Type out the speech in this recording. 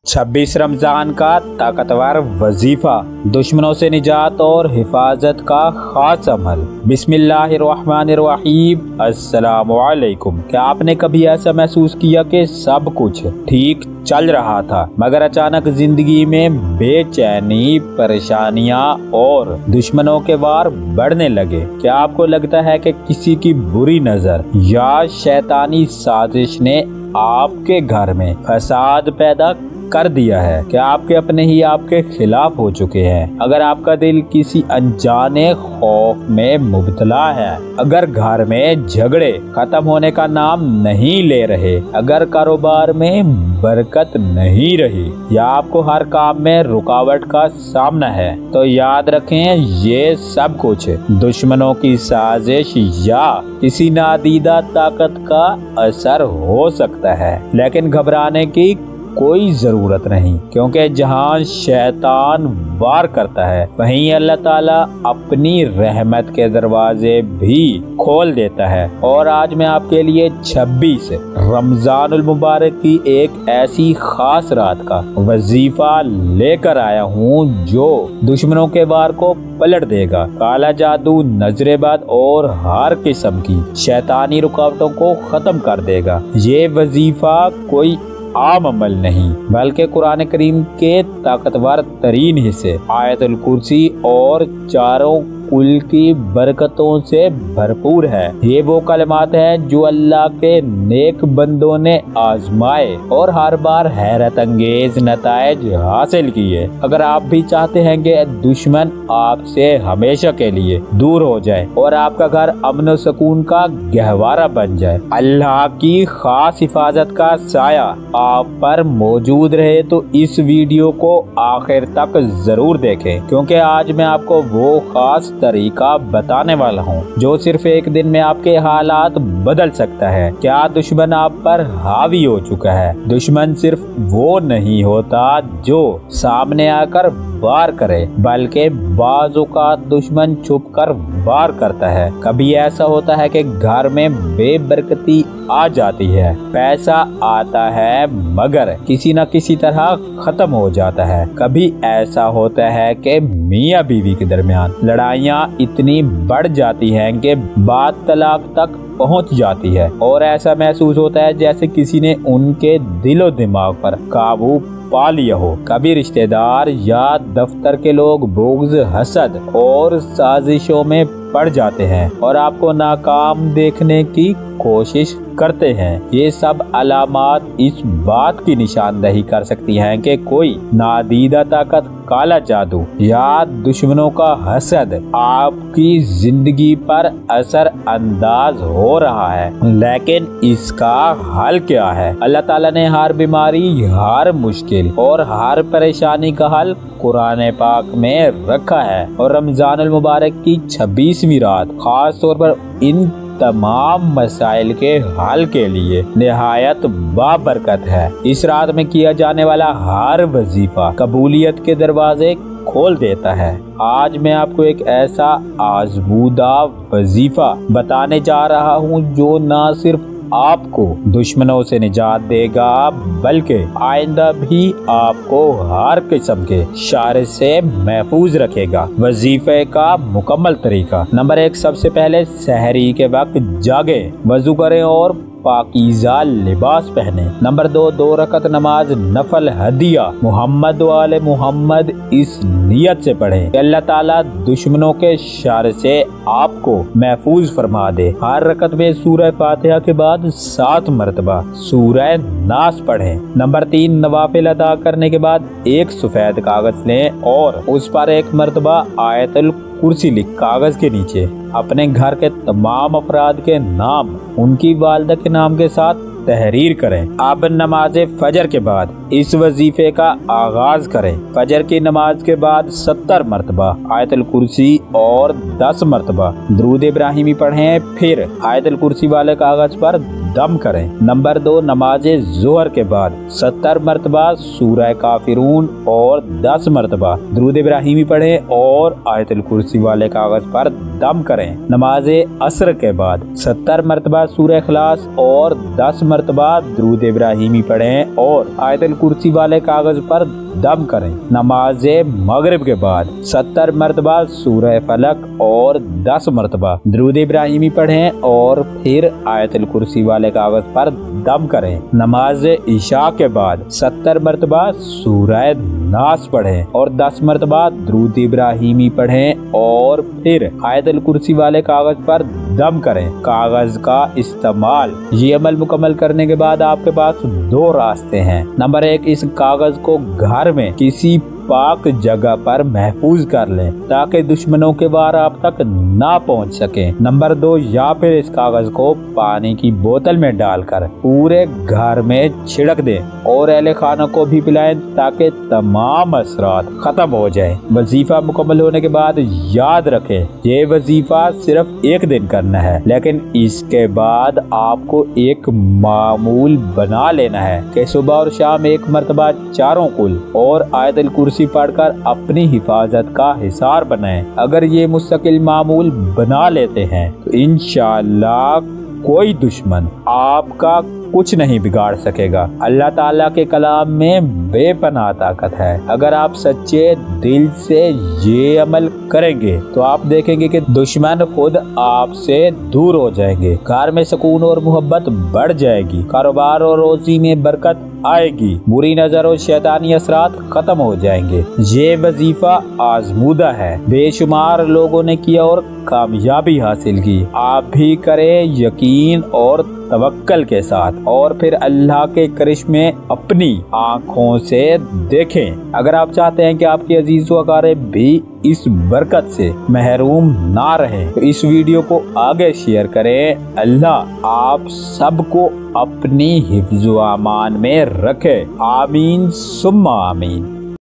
26 रमज़ान का ताकतवर वजीफ़ा, दुश्मनों से निजात और हिफाजत का खास अमल। बिस्मिल्लाहिर्रहमानिर्रहीम। अस्सलामुअलैकुम। क्या आपने कभी ऐसा महसूस किया कि सब कुछ ठीक चल रहा था मगर अचानक जिंदगी में बेचैनी, परेशानियां और दुश्मनों के वार बढ़ने लगे? क्या आपको लगता है कि किसी की बुरी नजर या शैतानी साजिश ने आपके घर में फसाद पैदा कर दिया है? क्या आपके अपने ही आपके खिलाफ हो चुके हैं? अगर आपका दिल किसी अनजाने खौफ में मुब्तला है, अगर घर में झगड़े खत्म होने का नाम नहीं ले रहे, अगर कारोबार में बरकत नहीं रही या आपको हर काम में रुकावट का सामना है, तो याद रखें ये सब कुछ दुश्मनों की साजिश या किसी नादीदा ताकत का असर हो सकता है। लेकिन घबराने की कोई जरूरत नहीं, क्योंकि जहां शैतान वार करता है वहीं अल्लाह ताला अपनी रहमत के दरवाजे भी खोल देता है। और आज मैं आपके लिए 26 रमजानुल मुबारक की एक ऐसी खास रात का वजीफा लेकर आया हूँ जो दुश्मनों के वार को पलट देगा, काला जादू, नजरेबाद और हर किस्म की शैतानी रुकावटों को खत्म कर देगा। ये वजीफा कोई आम अमल नहीं बल्कि कुरान करीम के ताकतवर तरीन हिस्से आयतुल कुर्सी और चारों कुल की बरकतों से भरपूर है। ये वो कलमात हैं जो अल्लाह के नेक बंदों ने आजमाए और हर बार हैरत अंगेज नताइज हासिल किए। अगर आप भी चाहते हैं कि दुश्मन आपसे हमेशा के लिए दूर हो जाए और आपका घर अमन और सुकून का गहवारा बन जाए, अल्लाह की खास हिफाजत का साया आप पर मौजूद रहे, तो इस वीडियो को आखिर तक जरूर देखें, क्योंकि आज मैं आपको वो खास तरीका बताने वाला हूँ जो सिर्फ एक दिन में आपके हालात बदल सकता है। क्या दुश्मन आप पर हावी हो चुका है? दुश्मन सिर्फ वो नहीं होता जो सामने आकर वार करे, बल्कि बाजों का दुश्मन छुप कर वार करता है। कभी ऐसा होता है कि घर में बेबरकती आ जाती है, पैसा आता है मगर किसी न किसी तरह खत्म हो जाता है। कभी ऐसा होता है कि मियाँ बीवी के दरमियान लड़ाइयाँ इतनी बढ़ जाती हैं कि बात तलाक तक पहुंच जाती है और ऐसा महसूस होता है जैसे किसी ने उनके दिलो दिमाग पर काबू पा लिया हो। कभी रिश्तेदार या दफ्तर के लोग बुग़्ज़, हसद और साजिशों में पड़ जाते हैं और आपको नाकाम देखने की कोशिश करते हैं। ये सब अलामात इस बात की निशानदही कर सकती हैं कि कोई नादीदा ताकत, काला जादू या दुश्मनों का हसद आपकी जिंदगी पर असर अंदाज हो रहा है। लेकिन इसका हल क्या है? अल्लाह ताला ने हर बीमारी, हर मुश्किल और हर परेशानी का हल कुरान पाक में रखा है। और रमजानुल मुबारक की 26वीं रात खास तौर पर इन तमाम मसाइल के हल के लिए निहायत बाबरकत है। इस रात में किया जाने वाला हर वजीफा कबूलियत के दरवाजे खोल देता है। आज मैं आपको एक ऐसा आजमूदा वजीफा बताने जा रहा हूँ जो न सिर्फ आपको दुश्मनों से निजात देगा बल्कि आइंदा भी आपको हर किस्म के शर से महफूज रखेगा। वजीफे का मुकम्मल तरीका। नंबर 1, सबसे पहले सहरी के वक्त जागे, वजू करें और पाकीज़ा लिबास पहने। नंबर 2, 2 रकत नमाज नफल हदिया मोहम्मद वाले मोहम्मद इस नियत से पढ़े कि अल्लाह ताला दुश्मनों के शर से आपको महफूज फरमा दे। हर रकत में सूरह फातिहा के बाद 7 मरतबा सूरह नास पढ़े। नंबर 3, नवाफिल अदा करने के बाद एक सफेद कागज लें और उस पर एक मरतबा आयतुल कुर्सी लिख कागज के नीचे अपने घर के तमाम अफराद के नाम उनकी वालिदा के नाम के साथ तहरीर करें। अब नमाज फजर के बाद इस वजीफे का आगाज करें। फजर की नमाज के बाद 70 मरतबा आयतुल कुर्सी और 10 मरतबा दुरूद इब्राहिमी पढ़ें, फिर आयतुल कुर्सी वाले कागज पर दम करें। नंबर 2, नमाज जोहर के बाद 70 मरतबा सूरह काफिरून और 10 मरतबा दुरूद इब्राहिमी पढ़ें और आयतुल कुर्सी वाले कागज पर दम करें। नमाज असर के बाद 70 मरतबा सूरह इखलास और 10 मरतबा दुरूद इब्राहिमी पढ़ें और आयतुल कुर्सी वाले कागज पर दम करें। नमाज मगरिब के बाद 70 मरतबा सूरह फलक और 10 मरतबा दुरूद इब्राहिमी पढ़ें और फिर आयतुल कुर्सी वाले कागज पर दम करें। नमाज इशा के बाद 70 मरतबा सूरह नास पढ़ें और 10 मरतबा दुरूद इब्राहिमी पढ़ें और फिर आयतुल कुर्सी वाले कागज पर दम करें। कागज का इस्तेमाल। ये अमल मुकम्मल करने के बाद आपके पास 2 रास्ते हैं। नंबर 1, इस कागज को घर में किसी पाक जगह पर महफूज कर लें ताकि दुश्मनों के वार आप तक ना पहुंच सके। नंबर 2, या फिर इस कागज को पानी की बोतल में डालकर पूरे घर में छिड़क दें और अहले खाना को भी पिलाएं ताकि तमाम असरात खत्म हो जाए। वजीफा मुकम्मल होने के बाद याद रखें, ये वजीफा सिर्फ 1 दिन करना है, लेकिन इसके बाद आपको एक मामूल बना लेना है कि सुबह और शाम 1 मरतबा चारों कुल और आयतुल कुर्सी पढ़कर अपनी हिफाजत का हिसार बनाएं। अगर ये मुस्तकिल मामूल बना लेते हैं तो इंशाअल्लाह कोई दुश्मन आपका कुछ नहीं बिगाड़ सकेगा। अल्लाह ताला के कलाम में बेपनाह ताकत है। अगर आप सच्चे दिल से ये अमल करेंगे तो आप देखेंगे कि दुश्मन खुद आपसे दूर हो जाएंगे, घर में सुकून और मोहब्बत बढ़ जाएगी, कारोबार और रोजी में बरकत आएगी, बुरी नजर और शैतानी असरात खत्म हो जाएंगे। ये वजीफा आजमूदा है, बेशुमार लोगों ने किया और कामयाबी हासिल की। आप भी करें यकीन और तवक्कल के साथ और फिर अल्लाह के करिश्मे अपनी आँखों से देखें। अगर आप चाहते हैं कि आपके अजीज व अकारीब भी इस बरकत से महरूम ना रहें तो इस वीडियो को आगे शेयर करें। अल्लाह आप सबको अपनी हिफ्ज़ व अमान में रखे। आमीन सुम्मा आमीन।